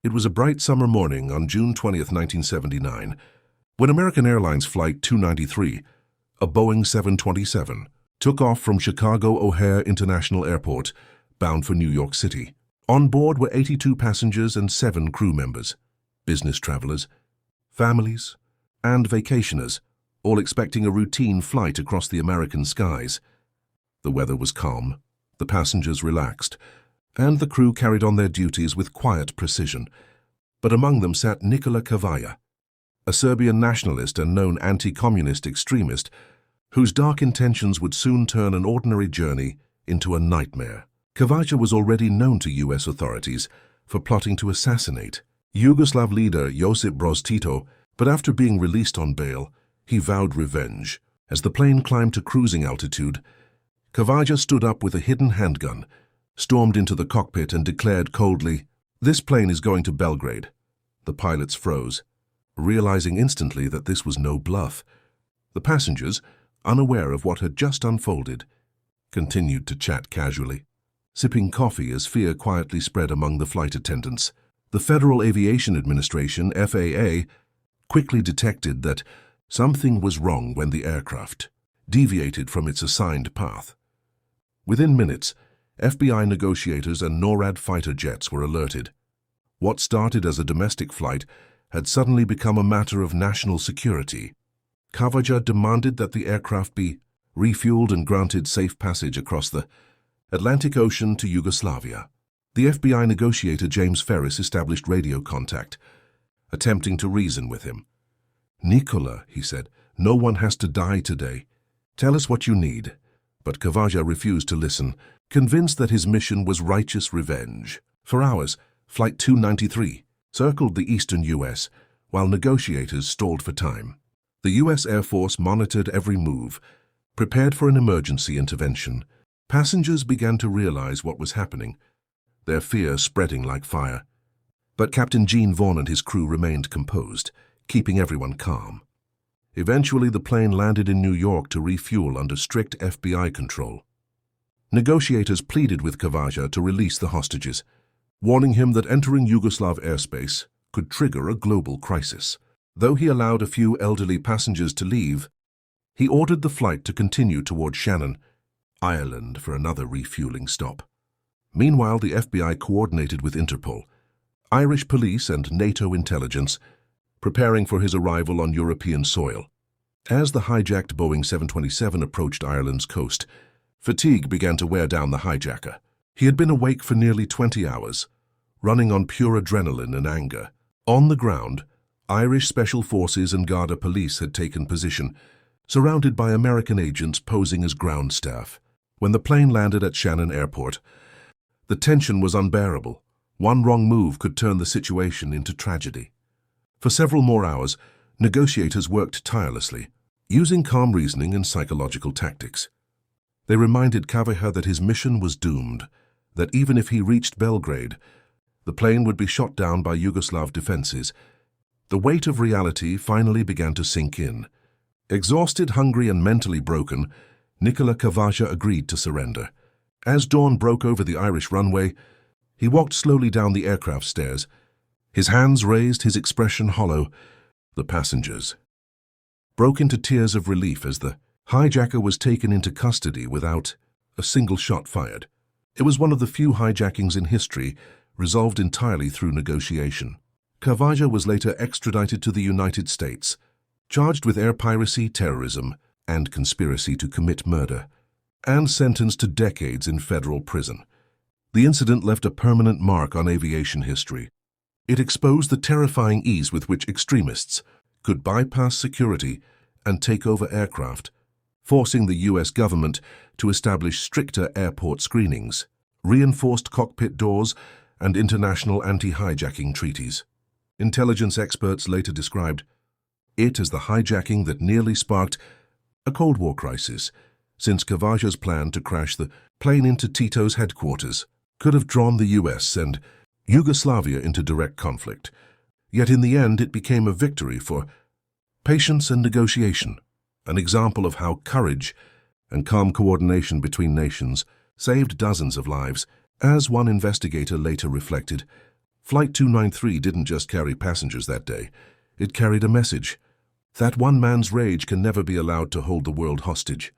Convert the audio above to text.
It was a bright summer morning on June 20th, 1979, when American Airlines Flight 293, a Boeing 727, took off from Chicago O'Hare International Airport, bound for New York City. On board were 82 passengers and 7 crew members, business travelers, families, and vacationers, all expecting a routine flight across the American skies. The weather was calm, the passengers relaxed, and the crew carried on their duties with quiet precision. But among them sat Nikola Kavaja, a Serbian nationalist and known anti-communist extremist whose dark intentions would soon turn an ordinary journey into a nightmare. Kavaja was already known to U.S. authorities for plotting to assassinate Yugoslav leader Josip Broz Tito, but after being released on bail, he vowed revenge. As the plane climbed to cruising altitude, Kavaja stood up with a hidden handgun, stormed into the cockpit and declared coldly, "This plane is going to Belgrade." The pilots froze, realizing instantly that this was no bluff. The passengers, unaware of what had just unfolded, continued to chat casually, sipping coffee as fear quietly spread among the flight attendants. The Federal Aviation Administration, FAA, quickly detected that something was wrong when the aircraft deviated from its assigned path. Within minutes, FBI negotiators and NORAD fighter jets were alerted. What started as a domestic flight had suddenly become a matter of national security. Kavaja demanded that the aircraft be refueled and granted safe passage across the Atlantic Ocean to Yugoslavia. The FBI negotiator James Ferris established radio contact, attempting to reason with him. "Nikola," he said, "no one has to die today. Tell us what you need." But Kavaja refused to listen, convinced that his mission was righteous revenge. For hours, Flight 293 circled the eastern U.S., while negotiators stalled for time. The U.S. Air Force monitored every move, prepared for an emergency intervention. Passengers began to realize what was happening, their fear spreading like fire. But Captain Gene Vaughn and his crew remained composed, keeping everyone calm. Eventually, the plane landed in New York to refuel under strict FBI control. Negotiators pleaded with Kavaja to release the hostages, warning him that entering Yugoslav airspace could trigger a global crisis. Though he allowed a few elderly passengers to leave, he ordered the flight to continue toward Shannon, Ireland, for another refueling stop. Meanwhile, the FBI coordinated with Interpol, Irish police and NATO intelligence, preparing for his arrival on European soil. As the hijacked Boeing 727 approached Ireland's coast, fatigue began to wear down the hijacker. He had been awake for nearly 20 hours, running on pure adrenaline and anger. On the ground, Irish Special Forces and Garda police had taken position, surrounded by American agents posing as ground staff. When the plane landed at Shannon Airport, the tension was unbearable. One wrong move could turn the situation into tragedy. For several more hours, negotiators worked tirelessly, using calm reasoning and psychological tactics. They reminded Kavaja that his mission was doomed, that even if he reached Belgrade, the plane would be shot down by Yugoslav defenses. The weight of reality finally began to sink in. Exhausted, hungry, and mentally broken, Nikola Kavaja agreed to surrender. As dawn broke over the Irish runway, he walked slowly down the aircraft stairs, his hands raised, his expression hollow. The passengers broke into tears of relief as the hijacker was taken into custody without a single shot fired. It was one of the few hijackings in history resolved entirely through negotiation. Kavaja was later extradited to the United States, charged with air piracy, terrorism, and conspiracy to commit murder, and sentenced to decades in federal prison. The incident left a permanent mark on aviation history. It exposed the terrifying ease with which extremists could bypass security and take over aircraft, forcing the U.S. government to establish stricter airport screenings, reinforced cockpit doors, and international anti-hijacking treaties. Intelligence experts later described it as the hijacking that nearly sparked a Cold War crisis, since Kavaja's plan to crash the plane into Tito's headquarters could have drawn the U.S. and Yugoslavia into direct conflict. Yet in the end, it became a victory for patience and negotiation, an example of how courage and calm coordination between nations saved dozens of lives. As one investigator later reflected, Flight 293 didn't just carry passengers that day. It carried a message. That one man's rage can never be allowed to hold the world hostage.